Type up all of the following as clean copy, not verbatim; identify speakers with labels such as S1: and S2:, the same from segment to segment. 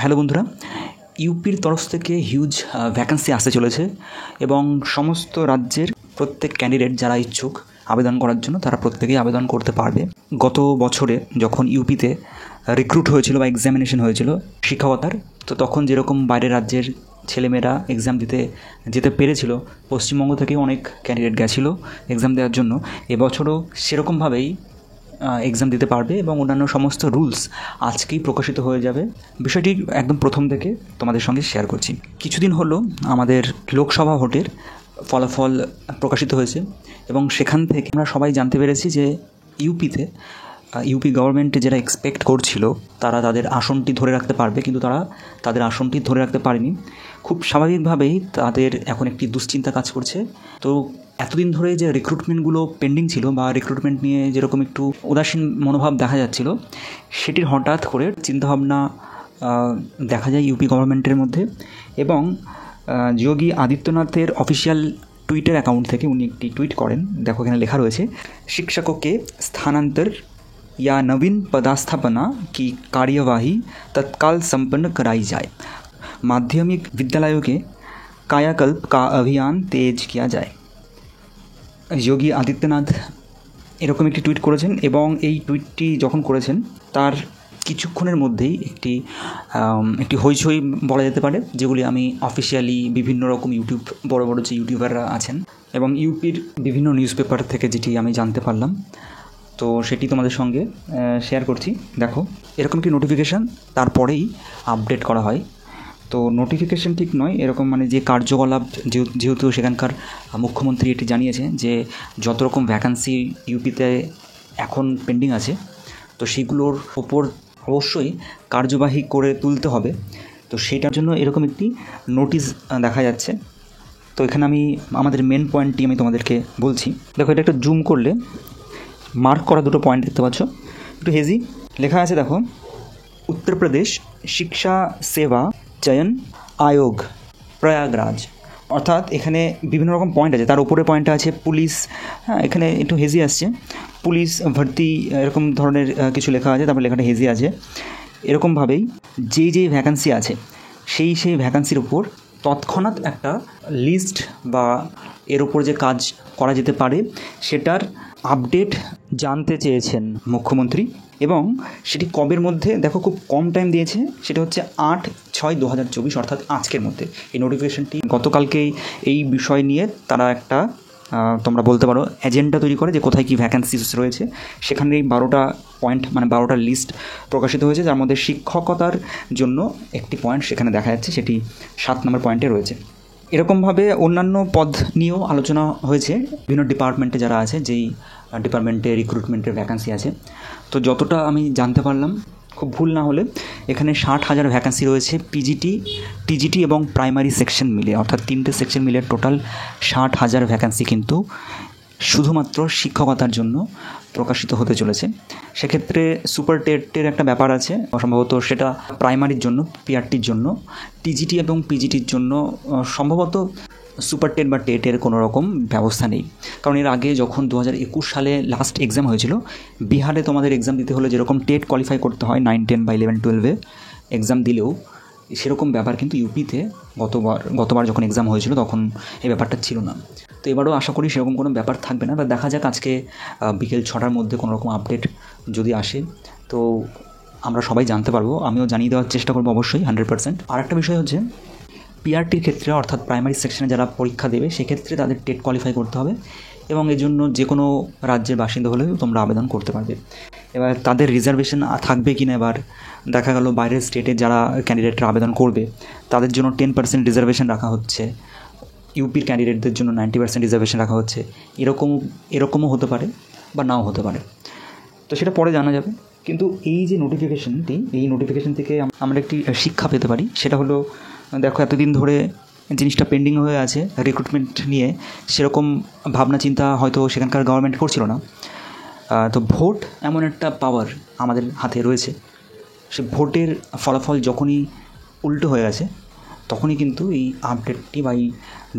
S1: Hello বন্ধুরা, ইউপির তরফ থেকে হিউজ ভ্যাকেন্সি আসতে চলেছে এবং সমস্ত রাজ্যের প্রত্যেক ক্যান্ডিডেট যারা ইচ্ছুক আবেদন করার জন্য তারা প্রত্যেকেই আবেদন করতে পারবে। গত বছরে যখন ইউপিতে রিক্রুট হয়েছিল বা এক্সামিনেশন হয়েছিল শিক্ষকতার, তো তখন যেরকম বাইরের রাজ্যের ছেলেমেয়েরা এক্সাম দিতে যেতে পেরেছিল, পশ্চিমবঙ্গ থেকে অনেক ক্যান্ডিডেট গেছিলো এক্সাম দেওয়ার জন্য। এবছরও সেরকমভাবেই এক্সাম দিতে পারবে এবং অন্যান্য সমস্ত রুলস আজকেই প্রকাশিত হয়ে যাবে। বিষয়টি একদম প্রথম থেকে তোমাদের সঙ্গে শেয়ার করছি। কিছুদিন হলো আমাদের লোকসভা ভোটের ফলাফল প্রকাশিত হয়েছে এবং সেখান থেকে আমরা সবাই জানতে পেরেছি যে ইউপি গভর্নমেন্টে যারা এক্সপেক্ট করছিল তারা তাদের আসনটি ধরে রাখতে পারবে, কিন্তু তারা তাদের আসনটি ধরে রাখতে পারেনি। খুব স্বাভাবিকভাবেই তাদের এখন একটি দুশ্চিন্তা কাজ করছে। তো এতদিন ধরে যে রিক্রুটমেন্টগুলো পেন্ডিং ছিল বা রিক্রুটমেন্ট নিয়ে যেরকম একটু উদাসীন মনোভাব দেখা যাচ্ছিল, সেটির হঠাৎ করে চিন্তাভাবনা দেখা যায় ইউপি গভর্নমেন্টের মধ্যে। এবং যোগী আদিত্যনাথের অফিসিয়াল টুইটার অ্যাকাউন্ট থেকে উনি একটি টুইট করেন। দেখো এখানে লেখা রয়েছে, শিক্ষককে স্থানান্তর या नवीन पदस्थापना की कार्यवाही तत्काल संपन्न कराई जाए, माध्यमिक विद्यालयों के कायाकल्प का अभियान तेज किया जाए। যোগী আদিত্যনাথ এরকম একটি টুইট করেছেন এবং এই টুইটটি যখন করেছেন তার কিছুক্ষণের মধ্যেই একটি হইচই বলা যেতে পারে, যেগুলি আমি অফিসিয়ালি বিভিন্ন রকম বড় বড় যে ইউটিউবাররা আছেন এবং ইউপির বিভিন্ন নিউজ পেপার থেকে যেটি আমি জানতে পারলাম, তো সেটি তোমাদের সঙ্গে শেয়ার করছি। দেখো এরকম একটি নোটিফিকেশান তারপরেই আপডেট করা হয়। তো নোটিফিকেশান ঠিক নয়, এরকম মানে যে কার্যকলাপ, যেহেতু সেখানকার মুখ্যমন্ত্রী এটি জানিয়েছে যে যত রকম ভ্যাকান্সি ইউপিতে এখন পেন্ডিং আছে, তো সেগুলোর ওপর অবশ্যই কার্যবাহী করে তুলতে হবে। তো সেটার জন্য এরকম একটি নোটিশ দেখা যাচ্ছে। তো এখানে আমি আমাদের মেন পয়েন্টটি আমি তোমাদেরকে বলছি। দেখো এটা একটু জুম করলে মার্ক করা দুটো পয়েন্ট দেখতে পাচ্ছ, একটু হেজি লেখা আছে। দেখো, উত্তর প্রদেশ শিক্ষা সেবা চয়ন আয়োগ প্রয়াগরাজ, অর্থাৎ এখানে বিভিন্ন রকম পয়েন্ট আছে। তার উপরে পয়েন্টটা আছে পুলিশ, হ্যাঁ এখানে একটু হেজি আসছে, পুলিশ ভর্তি এরকম ধরনের কিছু লেখা আছে, তারপর লেখাটা হেজি আছে। এরকমভাবেই যেই ভ্যাকান্সি আছে সেই ভ্যাকান্সির উপর তৎক্ষণাৎ একটা লিস্ট বা এর উপর যে কাজ করা যেতে পারে সেটার আপডেট জানতে চেয়েছেন মুখ্যমন্ত্রী। এবং সেটি কবের মধ্যে, দেখো খুব কম টাইম দিয়েছে, সেটা হচ্ছে 8/6/2024, অর্থাৎ আজকের মধ্যে। এই নোটিফিকেশানটি গতকালকেই এই বিষয় নিয়ে তারা একটা তোমরা বলতে পারো এজেন্ডা তৈরি করে যে কোথায় কী ভ্যাকান্সিস রয়েছে। সেখানে এই 12টা পয়েন্ট মানে 12টা লিস্ট প্রকাশিত হয়েছে, যার মধ্যে শিক্ষকতার জন্য একটি পয়েন্ট সেখানে দেখা যাচ্ছে, সেটি 7 নম্বর পয়েন্টে রয়েছে। এরকমভাবে অন্যান্য পদ নিয়েও আলোচনা হয়েছে বিভিন্ন ডিপার্টমেন্টে যারা আছে, যেই ডিপার্টমেন্টে রিক্রুটমেন্টের ভ্যাকান্সি আছে। তো যতটা আমি জানতে পারলাম, খুব ভুল না হলে এখানে 60,000 ভ্যাকান্সি রয়েছে পিজিটি, টিজিটি এবং প্রাইমারি সেকশন মিলে, অর্থাৎ 3টে সেকশন মিলে টোটাল 60,000 ভ্যাকান্সি কিন্তু শুধুমাত্র শিক্ষকতার জন্য প্রকাশিত হতে চলেছে। সেক্ষেত্রে সুপার টেটের একটা ব্যাপার আছে, সম্ভবত সেটা প্রাইমারির জন্য, পিআরটির জন্য। টিজিটি এবং পিজিটির জন্য সম্ভবত সুপার টেট বা টেটের কোনো রকম ব্যবস্থা নেই, কারণ এর আগে যখন 2021 সালে লাস্ট এক্সাম হয়েছিল, বিহারে তোমাদের এক্সাম দিতে হলে যেরকম টেট কোয়ালিফাই করতে হয় 9, 10 বা 11, 12 এক্সাম দিলেও, সেরকম ব্যাপার কিন্তু ইউপিতে গতবার যখন এক্সাম হয়েছিল তখন এই ব্যাপারটা ছিল না। তো এবারও আশা করি সেরকম কোনো ব্যাপার থাকবে না, বা দেখা যাক আজকে বিকেল 6টার মধ্যে কোনো রকম আপডেট যদি আসে তো আমরা সবাই জানতে পারবো। আমিও জানিয়ে দেওয়ার চেষ্টা করবো অবশ্যই 100%। আর একটা বিষয় হচ্ছে পিআরটির ক্ষেত্রে, অর্থাৎ প্রাইমারি সেকশনে যারা পরীক্ষা দেবে সেক্ষেত্রে তাদের টেট কোয়ালিফাই করতে হবে এবং এর জন্য যে কোনো রাজ্যের বাসিন্দা হলেও তোমরা আবেদন করতে পারবে। এবার তাদের রিজার্ভেশন থাকবে কি না, এবার দেখা গেল বাইরের স্টেটে যারা ক্যান্ডিডেটরা আবেদন করবে তাদের জন্য 10% রিজার্ভেশন রাখা হচ্ছে, ইউপির ক্যান্ডিডেটদের জন্য 90% রিজার্ভেশন রাখা হচ্ছে। এরকমও হতে পারে বা নাও হতে পারে, তো সেটা পরে জানা যাবে। কিন্তু এই যে নোটিফিকেশানটি, এই নোটিফিকেশান থেকে আমরা একটি শিক্ষা পেতে পারি, সেটা হলো, দেখো এতদিন ধরে জিনিসটা পেন্ডিং হয়ে আছে রিক্রুটমেন্ট নিয়ে, সেরকম ভাবনা চিন্তা হয়তো সেখানকার গভর্নমেন্ট করছিল না। তো ভোট এমন একটা পাওয়ার আমাদের হাতে রয়েছে, সে ভোটের ফলাফল যখনই উল্টো হয়ে গেছে তখনই কিন্তু এই আপডেটটি বা এই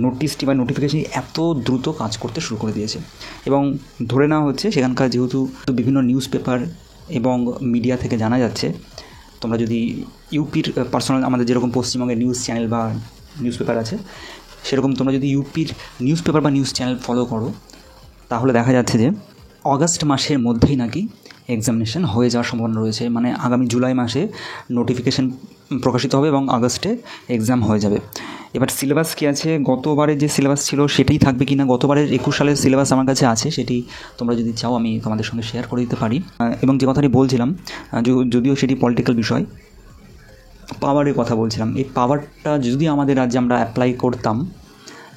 S1: নোটিশটি বা নোটিফিকেশানটি এত দ্রুত কাজ করতে শুরু করে দিয়েছে। এবং ধরে নেওয়া হচ্ছে সেখানকার যেহেতু বিভিন্ন নিউজ পেপার এবং মিডিয়া থেকে জানা যাচ্ছে তোমরা যদি ইউপির পার্সোনাল আমাদের যেরকম পশ্চিমবঙ্গের নিউজ চ্যানেল বা নিউজ পেপার আছে, সেরকম তোমরা যদি ইউপির নিউজ পেপার বা নিউজ চ্যানেল ফলো করো, তাহলে দেখা যাচ্ছে যে অগাস্ট মাসের মধ্যেই নাকি এক্সামিনেশন হয়ে যাওয়ার সম্ভাবনা রয়েছে। মানে আগামী জুলাই মাসে নোটিফিকেশান প্রকাশিত হবে এবং আগস্টে এক্সাম হয়ে যাবে। এবার সিলেবাস কী আছে, গতবারের যে সিলেবাস ছিল সেটাই থাকবে কি না, গতবারের 21 সালের সিলেবাস আমার কাছে আছে, সেটি তোমরা যদি চাও আমি তোমাদের সঙ্গে শেয়ার করে দিতে পারি। এবং যে কথাটি বলছিলাম, যদিও সেটি পলিটিক্যাল বিষয়, পাওয়ারের কথা বলছিলাম, এই পাওয়ারটা যদি আমাদের রাজ্যে আমরা অ্যাপ্লাই করতাম,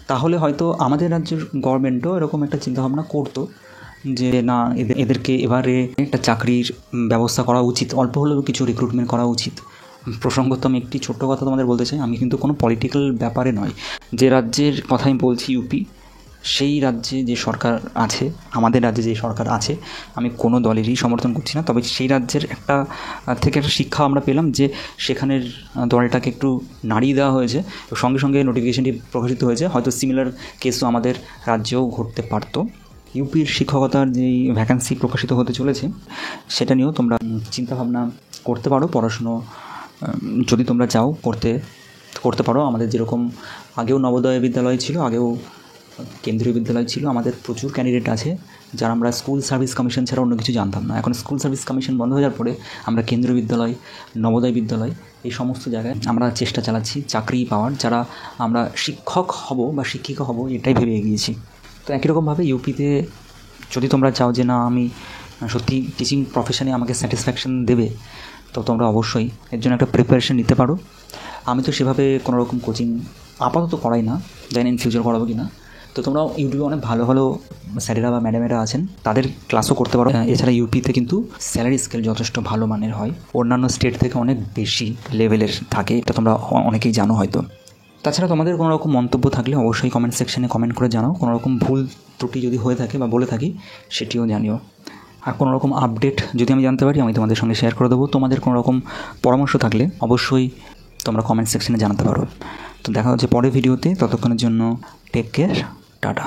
S1: তাহলে হয়তো আমাদের রাজ্যের গভর্নমেন্টও এরকম একটা চিন্তাভাবনা করতো যে না, এদেরকে এবারে একটা চাকরির ব্যবস্থা করা উচিত, অল্প হলেও কিছু রিক্রুটমেন্ট করা উচিত। প্রসঙ্গত আমি একটি ছোট্ট কথা তোমাদের বলতে চাই, আমি কিন্তু কোনো পলিটিক্যাল ব্যাপারে নয়, যে রাজ্যের কথা আমি বলছি ইউপি, সেই রাজ্যে যে সরকার আছে, আমাদের রাজ্যে যে সরকার আছে, আমি কোনো দলেরই সমর্থন করছি না, তবে সেই রাজ্যের একটা শিক্ষা আমরা পেলাম যে সেখানের দলটাকে একটু নাড়িয়ে দেওয়া হয়েছে, সঙ্গে সঙ্গে নোটিফিকেশনটি প্রকাশিত হয়েছে। হয়তো সিমিলার কেসও আমাদের রাজ্যেও ঘটতে পারতো। ইউপির শিক্ষকতার যেই ভ্যাকান্সি প্রকাশিত হতে চলেছে, সেটা নিয়েও তোমরা চিন্তাভাবনা করতে পারো। পড়াশুনো যদি তোমরা চাও করতে পারো। আমাদের যেরকম আগেও নবোদয় বিদ্যালয় ছিল, আগেও কেন্দ্রীয় বিদ্যালয় ছিল, আমাদের প্রচুর ক্যান্ডিডেট আছে যারা আমরা স্কুল সার্ভিস কমিশন ছাড়া অন্য কিছু জানতাম না। এখন স্কুল সার্ভিস কমিশন বন্ধ হয়ে যাওয়ার পরে আমরা কেন্দ্রীয় বিদ্যালয়, নবোদয় বিদ্যালয়, এই সমস্ত জায়গায় আমরা চেষ্টা চালাচ্ছি চাকরি পাওয়ার, যারা আমরা শিক্ষক হব বা শিক্ষিকা হব এটাই ভেবে এগিয়েছি। তো একই রকমভাবে ইউপিতে যদি তোমরা চাও যে না, আমি সত্যি টিচিং প্রফেশনে আমাকে স্যাটিসফ্যাকশান দেবে, তো তোমরা অবশ্যই এর জন্য একটা প্রিপারেশন নিতে পারো। আমি তো সেভাবে কোনো রকম কোচিং আপাতত করাই না, জানি ইন ফিউচার করাবো কি না। তো তোমরা ইউটিউবে অনেক ভালো ভালো স্যারেরা বা ম্যাডামেরা আছেন, তাদের ক্লাসও করতে পারো। এছাড়া ইউপিতে কিন্তু স্যালারি স্কেল যথেষ্ট ভালো মানের হয়, অন্যান্য স্টেট থেকে অনেক বেশি লেভেলের থাকে, এটা তোমরা অনেকেই জানো হয়তো। তাছাড়া তোমাদের কোনো রকম মন্তব্য থাকলে অবশ্যই কমেন্ট সেকশনে কমেন্ট করে জানাও। কোনো রকম ভুল ত্রুটি যদি হয়ে থাকে বা বলে থাকি সেটিও জানিও। আর কোনো রকম আপডেট যদি আমি জানতে পারি, আমি তোমাদের সঙ্গে শেয়ার করে দেবো। তোমাদের কোনো রকম পরামর্শ থাকলে অবশ্যই তোমরা কমেন্ট সেকশনে জানাতে পারো। তো দেখা হচ্ছে পরের ভিডিওতে, ততক্ষণের জন্য টেক কেয়ার, টাটা।